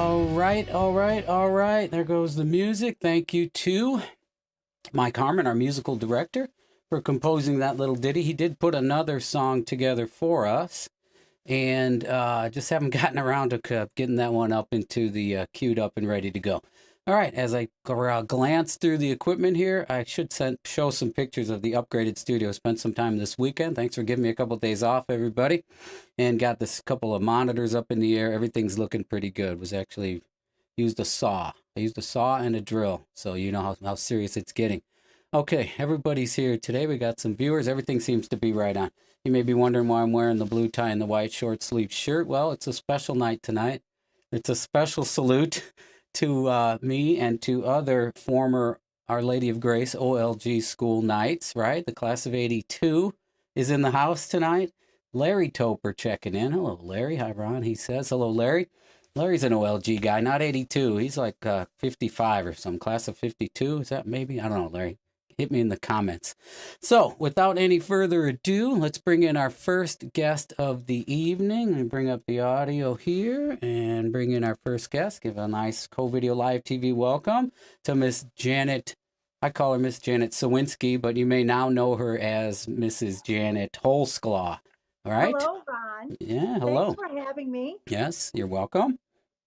All right. There goes the music. Thank you to Mike Harmon, our musical director, for composing that little ditty. He did put another song together for us, and just haven't gotten around to getting that one up into the queued up and ready to go. All right, as I glance through the equipment here, I should show some pictures of the upgraded studio. Spent some time this weekend. Thanks for giving me a couple of days off, everybody. And got this couple of monitors up in the air. Everything's looking pretty good. Was actually used a saw. I used a saw and a drill, so you know how serious it's getting. Okay, everybody's here today. We got some viewers. Everything seems to be right on. You may be wondering why I'm wearing the blue tie and the white short sleeve shirt. Well, it's a special night tonight. It's a special salute to me and to other former Our Lady of Grace OLG school knights, right? The class of 82 is in the house tonight. Larry Toper checking in. Hello, Larry. Hi, Ron. He says, hello, Larry. Larry's an OLG guy, not 82. He's like 55 or some class of 52. Is that maybe? I don't know, Larry. Hit me in the comments. So, without any further ado, let's bring in our first guest of the evening. Let me bring up the audio here and bring in our first guest. Give a nice co-video live TV welcome to Miss Janet. I call her Miss Janet Sawinski, but you may now know her as Mrs. Janet Holsclaw. All right? Hello, Ron. Yeah, hello. Thanks for having me. Yes, you're welcome.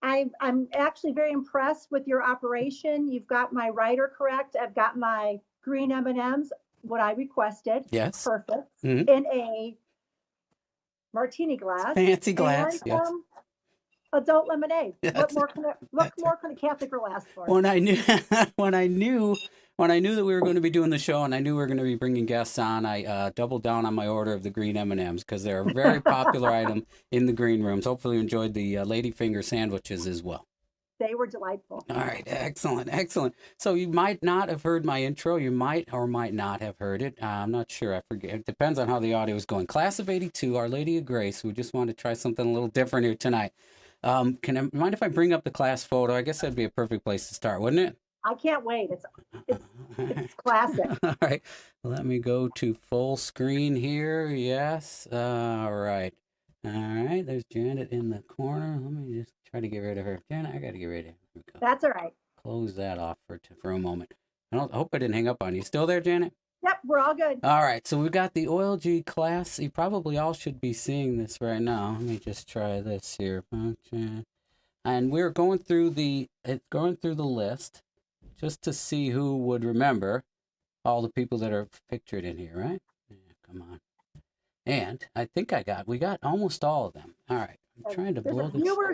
I'm actually very impressed with your operation. You've got my writer correct. I've got my green M&Ms, what I requested. Yes. Perfect. Mm-hmm. In a martini glass. Fancy glass, and, yes. Adult lemonade. Yes. What more can a Catholic girl ask for? When I knew that we were going to be doing the show and I knew we were going to be bringing guests on, I doubled down on my order of the green M&Ms because they're a very popular item in the green rooms. Hopefully you enjoyed the ladyfinger sandwiches as well. They were delightful. All right, excellent. So you might not have heard my intro. You might or might not have heard it. I'm not sure. I forget. It depends on how the audio is going. Class of 82, Our Lady of Grace. We just wanted to try something a little different here tonight. Mind if I bring up the class photo? I guess that'd be a perfect place to start, wouldn't it? I can't wait. It's classic. All right. Let me go to full screen here. Yes. All right. There's Janet in the corner. Let me just try to get rid of her. Janet, I got to get rid of her. That's all right. Close that off for a moment. I hope I didn't hang up on you. Still there, Janet? Yep, we're all good. All right. So we've got the OLG class. You probably all should be seeing this right now. Let me just try this here. And we're going through the list just to see who would remember all the people that are pictured in here, right? Yeah, come on. And I think we got almost all of them. All right. I'm trying to blow this. Few that were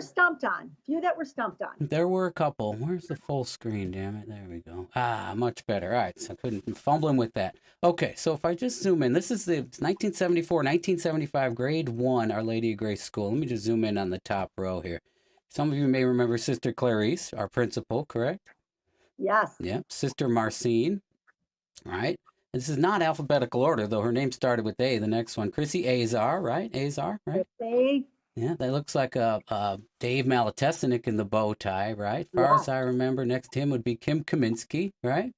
stumped on. There were a couple. Where's the full screen, damn it? There we go. Much better. All right. So I couldn't fumbling with that. Okay. So if I just zoom in, this is the 1974, 1975 grade 1 Our Lady of Grace School. Let me just zoom in on the top row here. Some of you may remember Sister Clarice, our principal, correct? Yes. Yep. Sister Marcine. All right. This is not alphabetical order, though. Her name started with A. The next one, Chrissy Azar, right? Azar, right? A. Yeah, that looks like a Dave Malatesnik in the bow tie, right? As far as I remember, next to him would be Kim Kaminsky, right?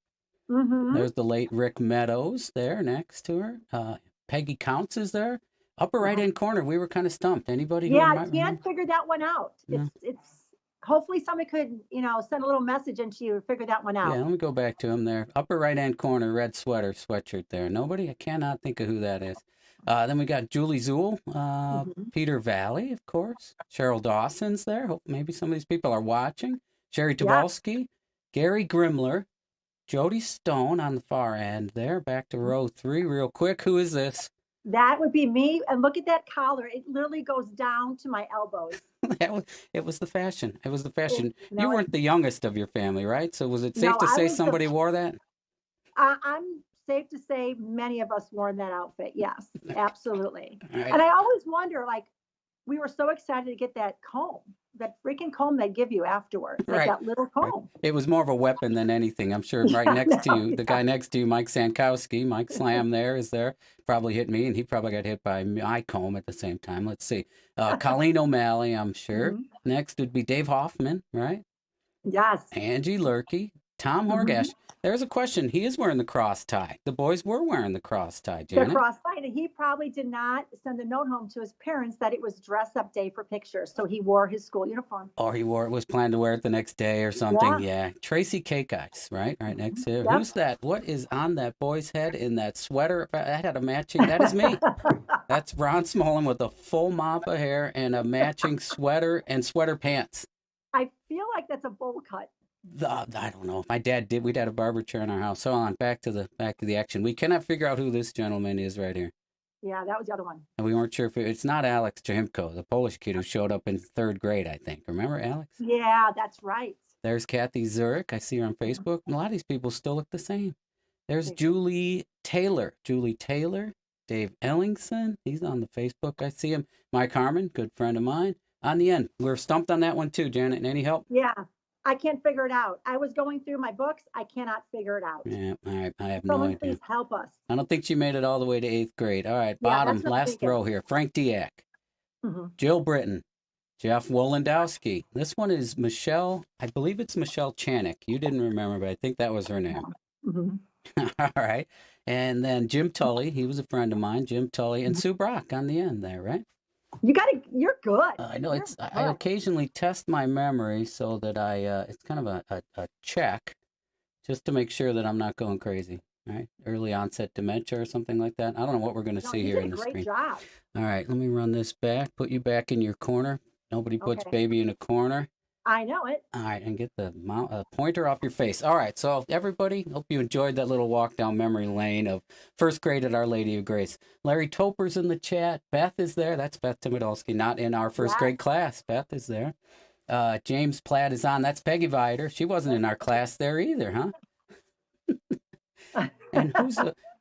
Mm-hmm. There's the late Rick Meadows there next to her. Peggy Counts is there. Upper right-hand corner, we were kind of stumped. Anybody? Yeah, I can't figure that one out. No. It's hopefully somebody could, send a little message into you to figure that one out. Yeah, let me go back to him there. Upper right-hand corner, red sweatshirt there. Nobody? I cannot think of who that is. Then we got Julie Zool, Peter Valley, of course. Cheryl Dawson's there. Hope maybe some of these people are watching. Sherry Tobolsky, Gary Grimler, Jody Stone on the far end there. Back to row 3 real quick. Who is this? That would be me. And look at that collar. It literally goes down to my elbows. It was the fashion. It was the fashion. You weren't the youngest of your family, right? So was it safe to say somebody wore that? I'm safe to say many of us wore that outfit. Yes, absolutely. Right. And I always wonder, we were so excited to get that comb, that freaking comb they give you afterwards, that little comb. It was more of a weapon than anything. I'm sure next to you, the guy next to you, Mike Sankowski, Mike Slam is there, probably hit me, and he probably got hit by my comb at the same time. Let's see. Colleen O'Malley, I'm sure. Mm-hmm. Next would be Dave Hoffman, right? Yes. Angie Lurkey, Tom Horgash. There's a question. He is wearing the cross tie. The boys were wearing the cross tie, The Janet. cross tie, and he probably did not send a note home to his parents that it was dress-up day for pictures, so he wore his school uniform. Or he was planning to wear it the next day or something. Yeah. Tracy Cake Ice, right? Right next to Yep. Who's that? What is on that boy's head in that sweater? That had a matching. That is me. That's Ron Smolin with a full mop of hair and a matching sweater and sweater pants. I feel like that's a bowl cut. I don't know. My dad did. We'd had a barber chair in our house. So on, back to the action. We cannot figure out who this gentleman is right here. Yeah, that was the other one. And we weren't sure if it's not Alex Jahimko, the Polish kid who showed up in 3rd grade, I think. Remember Alex? Yeah, that's right. There's Kathy Zurich. I see her on Facebook. A lot of these people still look the same. There's Julie Taylor. Dave Ellingson. He's on the Facebook. I see him. Mike Harmon, good friend of mine. On the end. We're stumped on that one too, Janet. Any help? Yeah, I can't figure it out. I was going through my books. I cannot figure it out. Yeah, all right. I have no Someone idea. please help us. I don't think she made it all the way to 8th grade. All right, Yeah, bottom, that's what I'm last thinking. row here. Frank Diak, Mhm. Jill Britton, Jeff Wolendowski. This one is Michelle. I believe it's Michelle Chanik. You didn't remember, but I think that was her name. Mhm. All right. And then Jim Tully. He was a friend of mine. Jim Tully and Sue Brock on the end there, right? You're good. I know You're I good. occasionally test my memory so that it's kind of a check just to make sure that I'm not going crazy. Right? Early onset dementia or something like that. I don't know what we're going to No, see you here did in a the great screen. job. All right, let me run this back. Put you back in your corner. Nobody puts Okay. baby in a corner. I know it. All right, and get the pointer off your face. All right, so everybody, hope you enjoyed that little walk down memory lane of 1st grade at Our Lady of Grace. Larry Toper's in the chat. Beth is there. That's Beth Timidolski, not in our 1st grade class. Beth is there. James Platt is on. That's Peggy Vider. She wasn't in our class there either, huh? And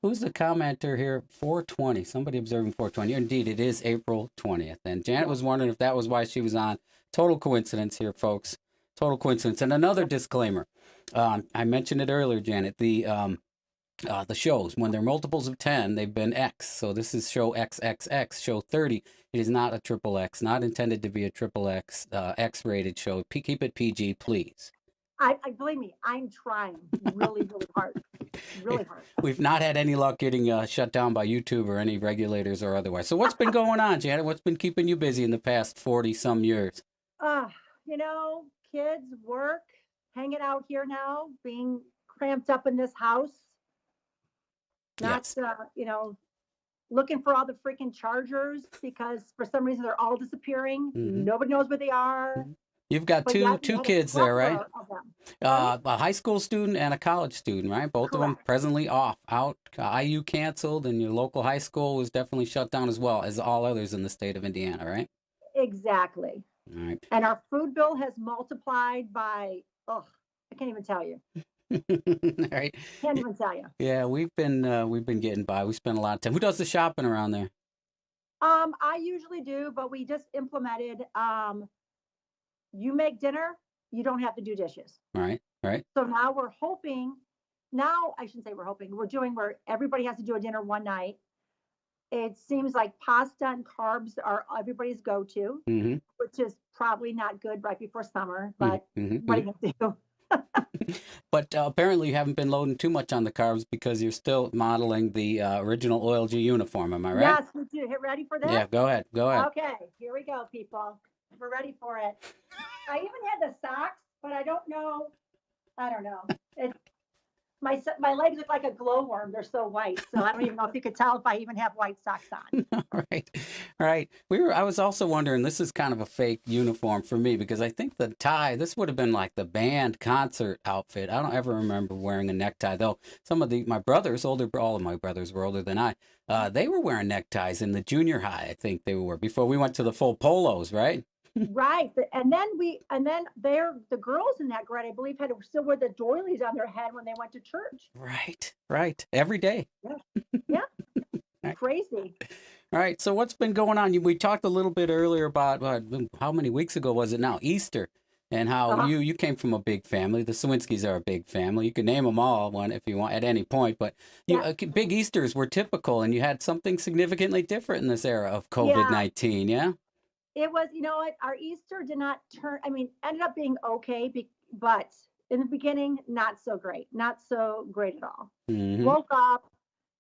who's the commenter here? 420. Somebody observing 420. Indeed, it is April 20th. And Janet was wondering if that was why she was on. Total coincidence here, folks. Total coincidence. And another disclaimer. I mentioned it earlier, Janet. The shows, when they're multiples of 10, they've been X. So this is show XXX, show 30. It is not a triple X, not intended to be a triple X, X-rated show. Keep it PG, please. I believe me, I'm trying really, really hard. Really hard. We've not had any luck getting shut down by YouTube or any regulators or otherwise. So what's been going on, Janet? What's been keeping you busy in the past 40-some years? Kids, work, hanging out here now, being cramped up in this house. Not, looking for all the freaking chargers because for some reason they're all disappearing. Mhm. Nobody knows where they are. You've got But two yet we two had a kids there, right? plethora of them. A high school student and a college student, right? Both of them Correct. presently out. IU canceled, and your local high school was definitely shut down as well as all others in the state of Indiana, right? Exactly. All right. And our food bill has multiplied by, I can't even tell you. All right. Can't even tell you. Yeah, we've been getting by. We spend a lot of time. Who does the shopping around there? I usually do, but we just implemented, you make dinner, you don't have to do dishes. Right. So now we're hoping, I shouldn't say we're hoping, we're doing where everybody has to do a dinner one night. It seems like pasta and carbs are everybody's go-to, Mm-hmm. which is probably not good right before summer, but Mm-hmm. what are you going to do? But apparently you haven't been loading too much on the carbs because you're still modeling the original OLG uniform. Am I right? Yes, we do. Get ready for this? Yeah, go ahead. Okay, here we go, people. We're ready for it. I even had the socks, but I don't know. My legs look like a glowworm. They're so white. So I don't even know if you could tell if I even have white socks on. All right. I was also wondering, this is kind of a fake uniform for me because I think the tie, this would have been like the band concert outfit. I don't ever remember wearing a necktie, though some of my brothers, all of my brothers were older than I, they were wearing neckties in the junior high, I think they were, before we went to the full polos, right? Right. And then the girls in that grade, I believe, had to still wear the doilies on their head when they went to church. Right. Every day. Yeah. Right. Crazy. All right. So what's been going on? We talked a little bit earlier about how many weeks ago was it now? Easter. And how you came from a big family. The Sawinskis are a big family. You can name them all one if you want at any point. But big Easters were typical, and you had something significantly different in this era of COVID-19, yeah? It was, our Easter did not ended up being okay, but in the beginning, not so great, not so great at all. Mm-hmm. Woke up,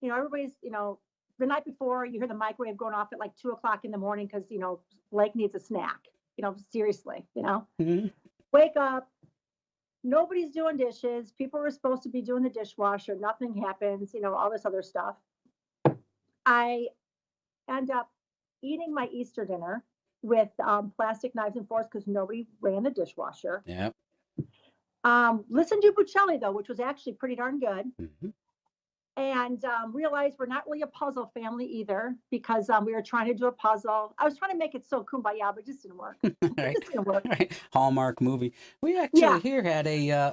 everybody's, the night before, you hear the microwave going off at like 2 o'clock in the morning because, Blake needs a snack, seriously, Mm-hmm. wake up, nobody's doing dishes. People were supposed to be doing the dishwasher. Nothing happens, all this other stuff. I end up eating my Easter dinner with plastic knives and forks because nobody ran the dishwasher. Yep. Listened to Buccelli, though, which was actually pretty darn good. Mm-hmm. And realized we're not really a puzzle family either because we were trying to do a puzzle. I was trying to make it so kumbaya, but it just didn't work. Right. It just didn't work. Right. Hallmark movie. We actually here had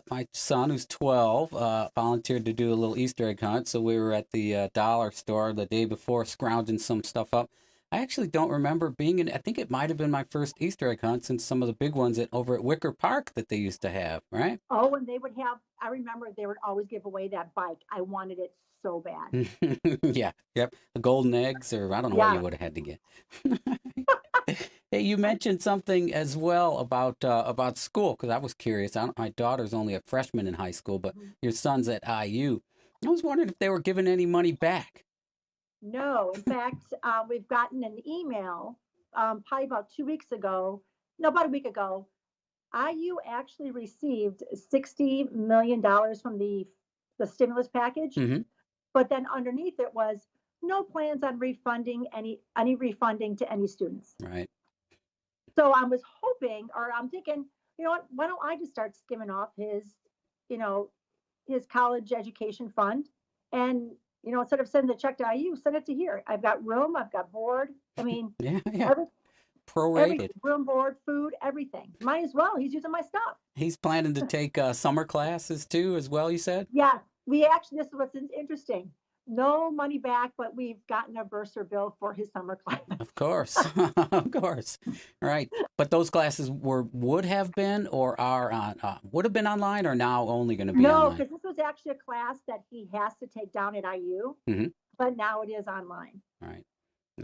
my son who's 12 volunteered to do a little Easter egg hunt. So we were at the dollar store the day before scrounging some stuff up. I actually don't remember being in. I think it might have been my first Easter egg hunt since some of the big ones over at Wicker Park that they used to have, right? Oh, and they would have. I remember they would always give away that bike. I wanted it so bad. Yeah. Yep. The golden eggs, or I don't know what you would have had to get. Hey, you mentioned something as well about school because I was curious. My daughter's only a freshman in high school, but your son's at IU. I was wondering if they were giving any money back. No, in fact, we've gotten an email probably about 2 weeks ago. No, about a week ago. IU actually received $60 million from the stimulus package, but then underneath it was no plans on refunding any refunding to any students. Right. So I was hoping, or I'm thinking, you know what? Why don't I just start skimming off his college education fund, and instead of sending the check to IU, send it to here. I've got room, I've got board. I mean, yeah. Every room, board, food, everything. Might as well. He's using my stuff. He's planning to take summer classes too, as well. You said. Yeah, we actually. This is what's interesting. No money back, but we've gotten a bursar bill for his summer class. Of course, of course, right. But those classes would have been or are would have been online, or now only going to be online? No, because this was actually a class that he has to take down at IU, but now it is online. Right.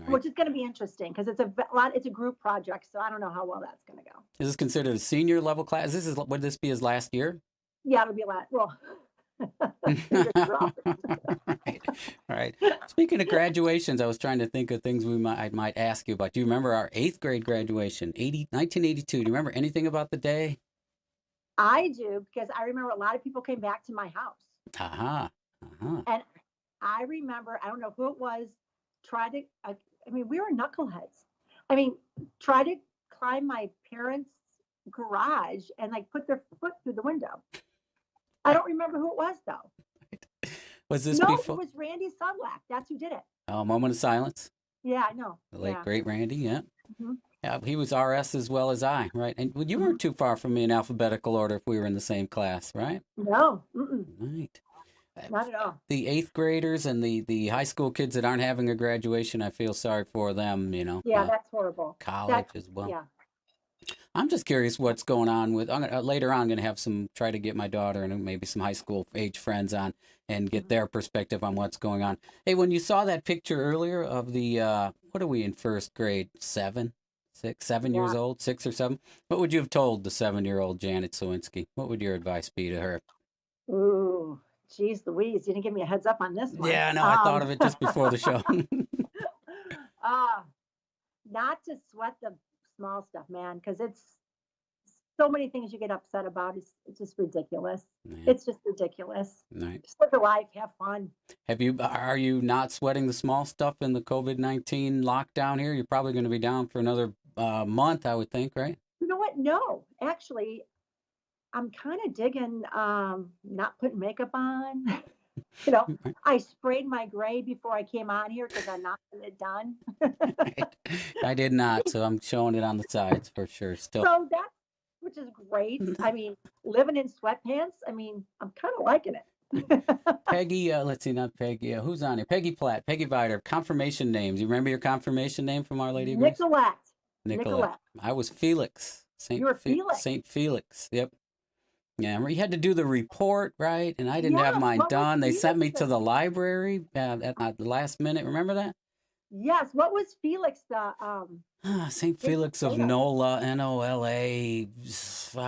Which is going to be interesting because it's a group project, so I don't know how well that's going to go. Is this considered a senior level class? Would this be his last year? Yeah, it'll be well. Right. Speaking of graduations, I was trying to think of things I might ask you about. Do you remember our 8th grade graduation, 1982? Do you remember anything about the day? I do, because I remember a lot of people came back to my house. And I remember, I don't know who it was, we were knuckleheads. Try to climb my parents' garage and put their foot through the window. I don't remember who it was, though. Was this before? It was Randy Sunlack. That's who did it. Oh, moment of silence. Yeah, I know. The late, great Randy, yeah. Mm-hmm. Yeah, he was RS as well as I, right? And you weren't too far from me in alphabetical order if we were in the same class, right? No. Right. Not at all. The 8th graders and the high school kids that aren't having a graduation, I feel sorry for them, Yeah, that's horrible. College as well. Yeah. I'm just curious what's going on with. Later on, I'm going to try to get my daughter and maybe some high school age friends on and get their perspective on what's going on. Hey, when you saw that picture earlier of the, what are we in first grade? 7 years old, 6 or 7? What would you have told the 7-year-old Janet Sawinski? What would your advice be to her? Ooh, geez Louise, you didn't give me a heads up on this one. Yeah, no, I thought of it just before the show. Not to sweat the small stuff, man, because it's so many things you get upset about. It's just ridiculous. Man. It's just ridiculous. Right. Just live your life, have fun. Are you not sweating the small stuff in the COVID-19 lockdown here? You're probably going to be down for another month, I would think, right? You know what? No, actually, I'm kind of digging not putting makeup on. I sprayed my gray before I came on here because I'm not getting it done. Right. I did not, so I'm showing it on the sides for sure. Still. So which is great. Living in sweatpants. I'm kind of liking it. Peggy, let's see, not Peggy. Who's on here? Peggy Platt, Peggy Viter. Confirmation names. You remember your confirmation name from Our Lady of Grace? Nicolette. I was Felix. You were Felix. Saint Felix. Yep. Yeah, you had to do the report, right? And I didn't have mine done. They sent me to the library at the last minute. Remember that? Yes. What was Felix the St. Felix of Nola, Nola. I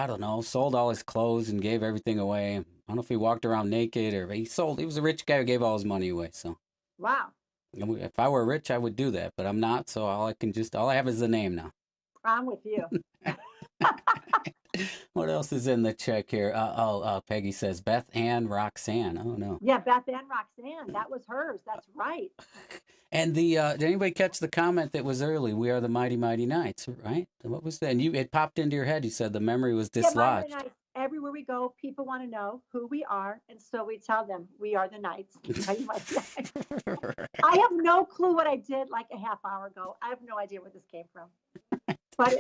don't know. Sold all his clothes and gave everything away. I don't know if he walked around naked or he sold. He was a rich guy who gave all his money away. So wow. if I were rich, I would do that, but I'm not. So all I have is the name now. I'm with you. What else is in the check here? Peggy says Beth Ann Roxanne. Oh no. Yeah, Beth Ann Roxanne. That was hers. That's right. And did anybody catch the comment that was early? We are the Mighty Mighty Knights, right? What was that? And it popped into your head. You said the memory was dislodged. Yeah, Mighty Knights. Everywhere we go, people want to know who we are, and so we tell them we are the Knights. Mighty Mighty Knights. I have no clue what I did like a half hour ago. I have no idea where this came from. But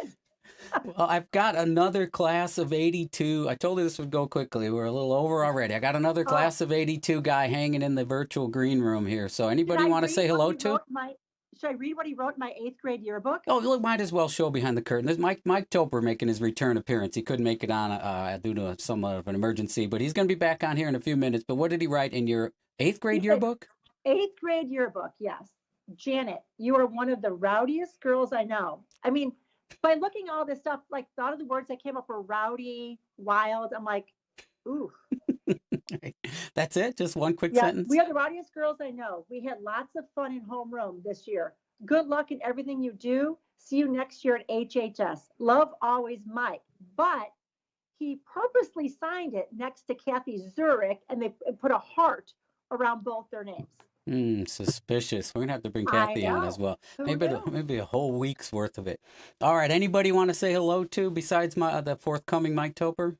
well, I've got another class of 82. I told you this would go quickly. We're a little over already. I got another class of 82 guy hanging in the virtual green room here. So anybody want to say hello to? Should I read what he wrote in my 8th grade yearbook? Oh, look, might as well show behind the curtain. There's Mike Toper making his return appearance. He couldn't make it on due to somewhat of an emergency, but he's going to be back on here in a few minutes. But what did he write in your 8th grade yearbook? 8th grade yearbook, yes. Janet, you are one of the rowdiest girls I know. I mean, by looking at all this stuff, like a lot of the words that came up were rowdy, wild. I'm like, ooh. That's it? Just one quick sentence? We are the rowdiest girls I know. We had lots of fun in homeroom this year. Good luck in everything you do. See you next year at HHS. Love always, Mike. But he purposely signed it next to Kathy Zurich, and they put a heart around both their names. Suspicious. We're going to have to bring Kathy on as well. Maybe a whole week's worth of it. All right. Anybody want to say hello to besides the forthcoming Mike Toper?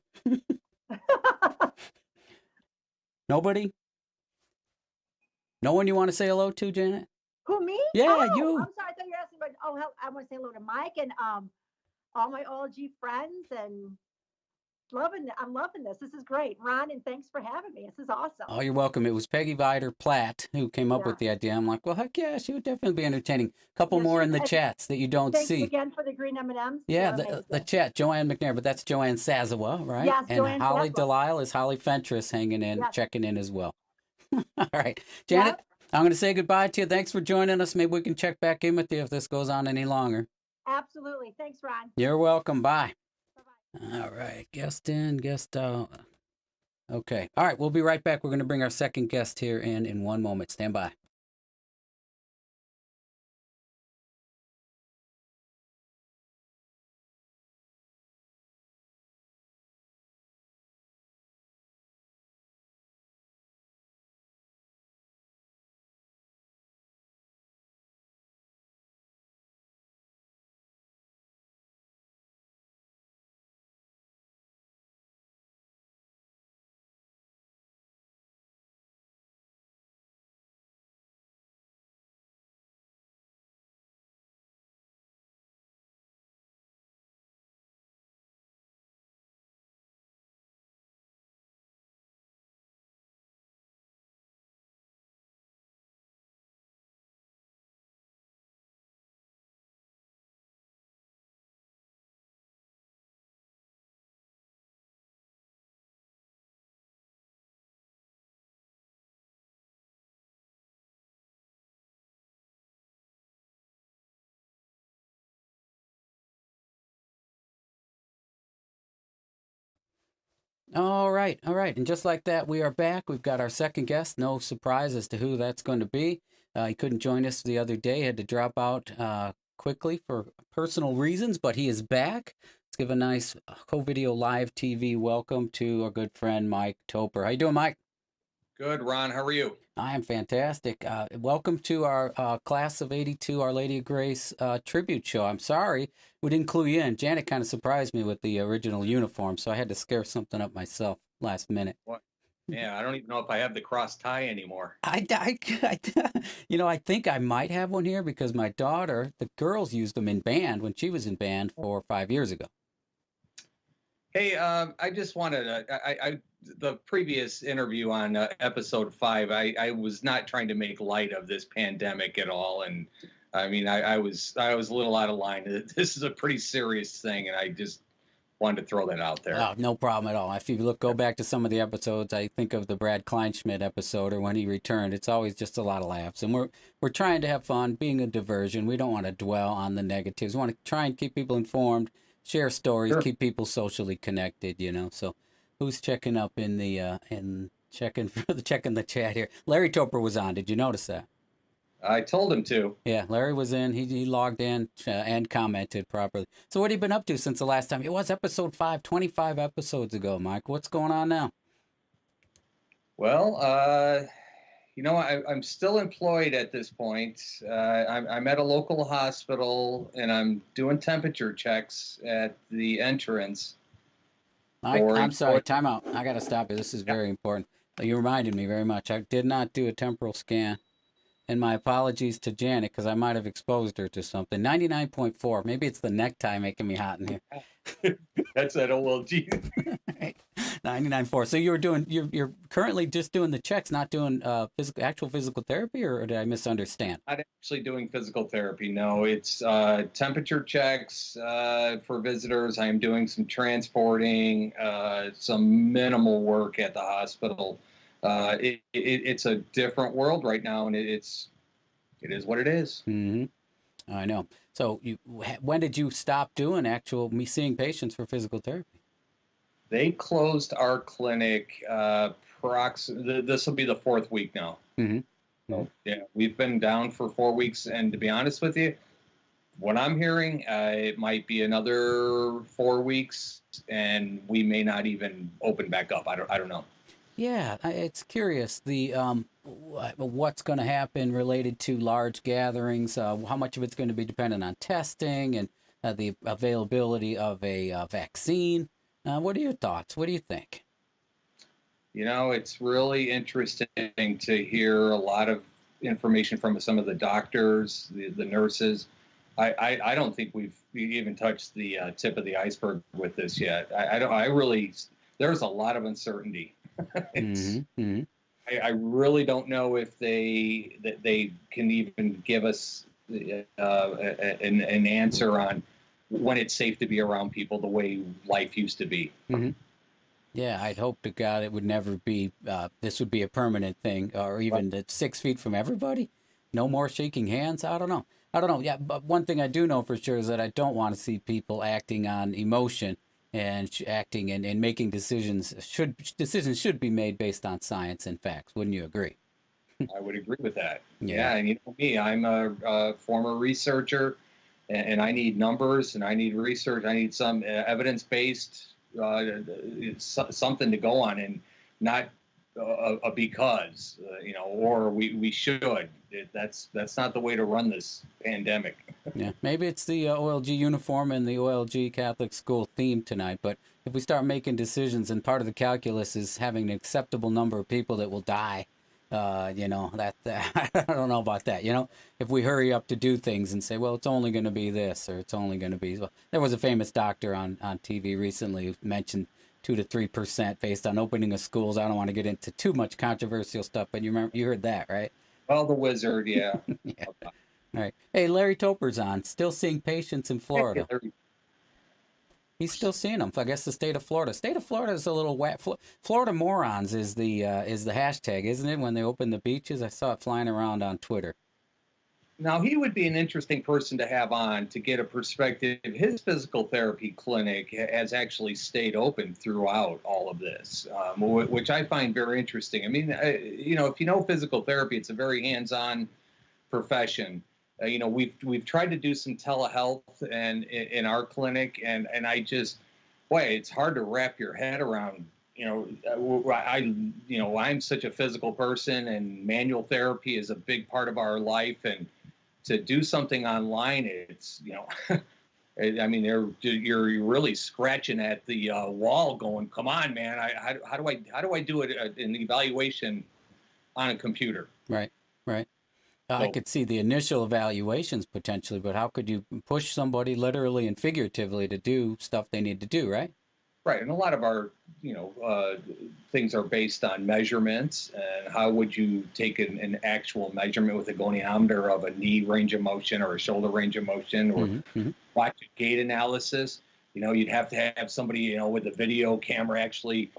Nobody? No one you want to say hello to, Janet? Who, me? Yeah, you. I'm sorry. I thought you were asking about, I want to say hello to Mike and all my OLG friends and I'm loving this. This is great. Ron, and thanks for having me. This is awesome. Oh, you're welcome. It was Peggy Vider Platt who came up with the idea. I'm like, well, heck yeah, she would definitely be entertaining. A couple more in the chats that you don't see. Thanks again for the green M&Ms. Yeah, the chat. Joanne McNair, but that's Joanne Sazawa, right? Yes, and Joanne Holly Sazawa. Delisle is Holly Fentress hanging in, checking in as well. All right. Janet, I'm going to say goodbye to you. Thanks for joining us. Maybe we can check back in with you if this goes on any longer. Absolutely. Thanks, Ron. You're welcome. Bye. Bye-bye. All right. Guest in, guest out. Okay. All right. We'll be right back. We're going to bring our second guest here in one moment. Stand by. All right. And just like that, we are back. We've got our second guest. No surprise as to who that's going to be. He couldn't join us the other day. Had to drop out quickly for personal reasons, but he is back. Let's give a nice co-video live TV welcome to our good friend, Mike Toper. How you doing, Mike? Good, Ron. How are you? I am fantastic. Welcome to our class of 82 Our Lady of Grace tribute show. I'm sorry we didn't clue you in. Janet kind of surprised me with the original uniform, so I had to scare something up myself last minute. What? Yeah, I don't even know if I have the cross tie anymore. I think I might have one here because my daughter, the girls used them in band when she was in band 4 or 5 years ago. Hey, I just wanted to, the previous interview on episode 5, I was not trying to make light of this pandemic at all. And I mean, I was a little out of line. This is a pretty serious thing. And I just wanted to throw that out there. Oh, no problem at all. If you go back to some of the episodes, I think of the Brad Kleinschmidt episode or when he returned, it's always just a lot of laughs. And we're trying to have fun, being a diversion. We don't want to dwell on the negatives. We want to try and keep people informed, share stories, keep people socially connected, So who's checking up in the checking the chat here? Larry Toper was on. Did you notice that? I told him to. Yeah, Larry was in. He logged in and commented properly. So what have you been up to since the last time? It was episode 5, 25 episodes ago, Mike. What's going on now? Well, I'm still employed at this point. I'm at a local hospital, and I'm doing temperature checks at the entrance. I'm sorry, time out. I got to stop you. This is very important. You reminded me very much. I did not do a temporal scan. And my apologies to Janet, because I might have exposed her to something. 99.4. Maybe it's the necktie making me hot in here. That's at OLG. 99.4. So you're currently just doing the checks, not doing actual physical therapy, or did I misunderstand? Not actually doing physical therapy. No, it's temperature checks for visitors. I am doing some transporting, some minimal work at the hospital. It's a different world right now, and it is what it is. Mm-hmm. I know. So when did you stop doing seeing patients for physical therapy? They closed our clinic. This will be the 4th week now. Mm-hmm. So, yeah, we've been down for 4 weeks, and to be honest with you, what I'm hearing, it might be another 4 weeks, and we may not even open back up. I don't know. Yeah, it's curious. What's going to happen related to large gatherings? How much of it's going to be dependent on testing and the availability of a vaccine? What are your thoughts? What do you think? It's really interesting to hear a lot of information from some of the doctors, the nurses. I don't think we've even touched the tip of the iceberg with this yet. There's a lot of uncertainty. I really don't know if they can even give us an answer on when it's safe to be around people the way life used to be. Mm-hmm. Yeah, I'd hope to God it would never be, this would be a permanent thing, or even at 6 feet from everybody. No more shaking hands. I don't know. Yeah, but one thing I do know for sure is that I don't want to see people acting on emotion and acting and making decisions. Decisions should be made based on science and facts. Wouldn't you agree? I would agree with that. Yeah, and me, I'm a former researcher, and I need numbers, and I need research. I need some evidence-based something to go on, and not because or we should. That's not the way to run this pandemic. Yeah, maybe it's the OLG uniform and the OLG Catholic school theme tonight, but if we start making decisions and part of the calculus is having an acceptable number of people that will die, I don't know about that. If we hurry up to do things and say, well, it's only going to be this, or it's only going to be, there was a famous doctor on TV recently who mentioned 2 to 3% based on opening of schools. I don't want to get into too much controversial stuff, but you heard that, right? Well, the wizard, yeah. Yeah. All right. Hey, Larry Toper's on. Still seeing patients in Florida. He's still seeing them. I guess the state of Florida. State of Florida is a little wet. Florida morons is the hashtag, isn't it? When they open the beaches, I saw it flying around on Twitter. Now, he would be an interesting person to have on to get a perspective. His physical therapy clinic has actually stayed open throughout all of this, which I find very interesting. I mean, if you know physical therapy, it's a very hands-on profession. We've tried to do some telehealth and in our clinic, and it's hard to wrap your head around. I'm such a physical person, and manual therapy is a big part of our life, and to do something online, it's I mean, you're really scratching at the wall, going, "Come on, man! How do I do an evaluation on a computer?" Right. I could see the initial evaluations potentially, but how could you push somebody literally and figuratively to do stuff they need to do, right? Right, and a lot of our, things are based on measurements, and how would you take an actual measurement with a goniometer of a knee range of motion or a shoulder range of motion, or watch a gait analysis? You'd have to have somebody, with a video camera actually,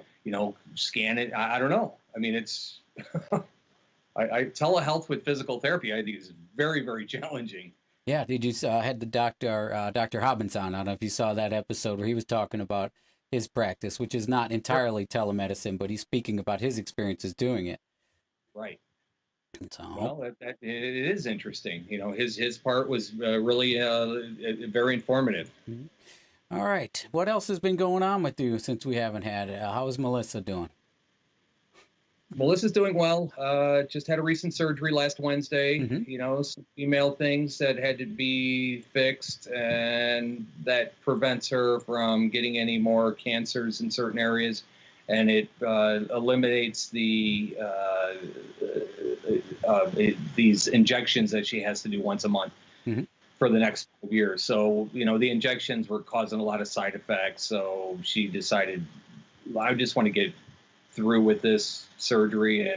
scan it. I don't know. I mean, it's, I telehealth with physical therapy, I think is very, very challenging. Yeah. Did you had the Dr. Hobbins on? I don't know if you saw that episode where he was talking about his practice, which is not entirely telemedicine, but he's speaking about his experiences doing it. Right. So. Well, it is interesting. His part was really very informative. Mm-hmm. All right. What else has been going on with you since we haven't had it? How is Melissa doing? Melissa's doing well. Just had a recent surgery last Wednesday. Mm-hmm. Some female things that had to be fixed, and that prevents her from getting any more cancers in certain areas. And it eliminates these injections that she has to do once a month for the next 5 years. So, the injections were causing a lot of side effects. So she decided, I just want to get through with this surgery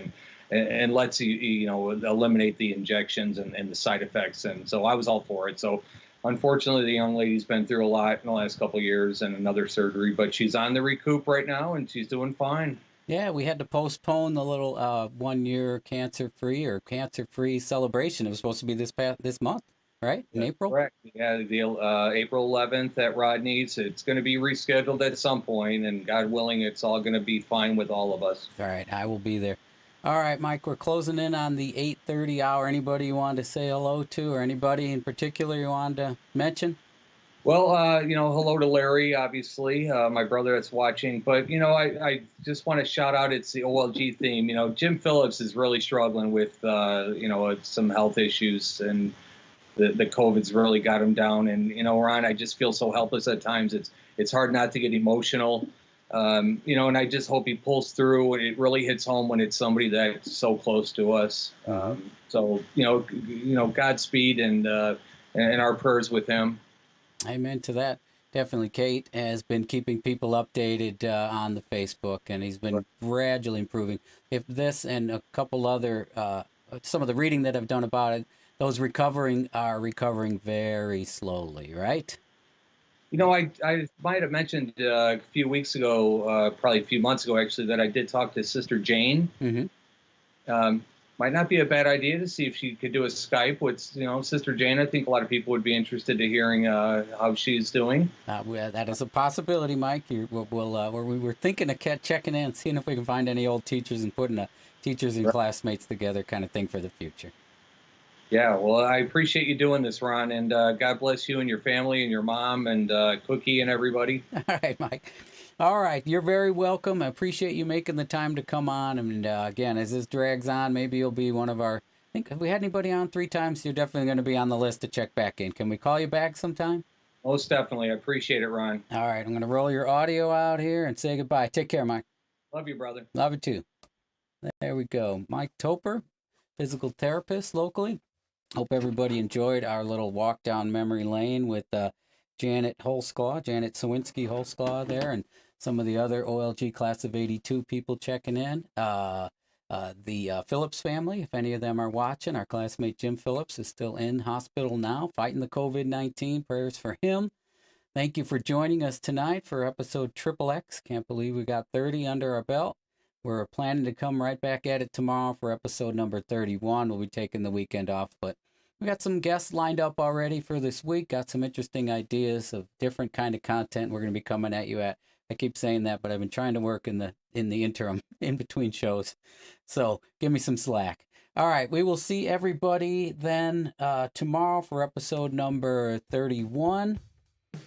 and let's eliminate the injections and the side effects. And so I was all for it. So unfortunately, the young lady's been through a lot in the last couple of years and another surgery, but she's on the recoup right now and she's doing fine. Yeah, we had to postpone the little 1 year cancer-free celebration. It was supposed to be this month, right? In April? Correct. Yeah, the April 11th at Rodney's. It's going to be rescheduled at some point, and God willing, it's all going to be fine with all of us. All right, I will be there. All right, Mike, we're closing in on the 8:30 hour. Anybody you wanted to say hello to, or anybody in particular you wanted to mention? Well, hello to Larry, obviously, my brother that's watching. But, I just want to shout out, it's the OLG theme. Jim Phillips is really struggling with, some health issues, and the COVID's really got him down. And, Ron, I just feel so helpless at times. It's hard not to get emotional. And I just hope he pulls through. And it really hits home when it's somebody that's so close to us. So, Godspeed and our prayers with him. Amen to that. Definitely. Kate has been keeping people updated on the Facebook, and he's been gradually improving. If this and a couple other, some of the reading that I've done about it, those recovering are recovering very slowly, right? I might have mentioned a few weeks ago, probably a few months ago, actually, that I did talk to Sister Jane. Might not be a bad idea to see if she could do a Skype with, Sister Jane. I think a lot of people would be interested to hearing how she's doing. That is a possibility, Mike. We were thinking of checking in, seeing if we can find any old teachers and putting a teachers and classmates together kind of thing for the future. Yeah, well, I appreciate you doing this, Ron, and God bless you and your family and your mom and Cookie and everybody. All right, Mike. All right, you're very welcome. I appreciate you making the time to come on. And again, as this drags on, maybe you'll be one of our, I think, have we had anybody on 3 times? You're definitely going to be on the list to check back in. Can we call you back sometime? Most definitely. I appreciate it, Ron. All right, I'm going to roll your audio out here and say goodbye. Take care, Mike. Love you, brother. Love you, too. There we go. Mike Toper, physical therapist locally. Hope everybody enjoyed our little walk down memory lane with Janet Sawinski Holsclaw there, and some of the other OLG Class of 82 people checking in. The Phillips family, if any of them are watching, our classmate Jim Phillips is still in hospital now, fighting the COVID-19. Prayers for him. Thank you for joining us tonight for episode XXX. Can't believe we got 30 under our belt. We're planning to come right back at it tomorrow for episode number 31. We'll be taking the weekend off, but we got some guests lined up already for this week. Got some interesting ideas of different kind of content we're going to be coming at you at. I keep saying that, but I've been trying to work in the interim, in between shows. So give me some slack. All right, we will see everybody then tomorrow for episode number 31.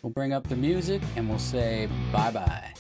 We'll bring up the music and we'll say bye-bye.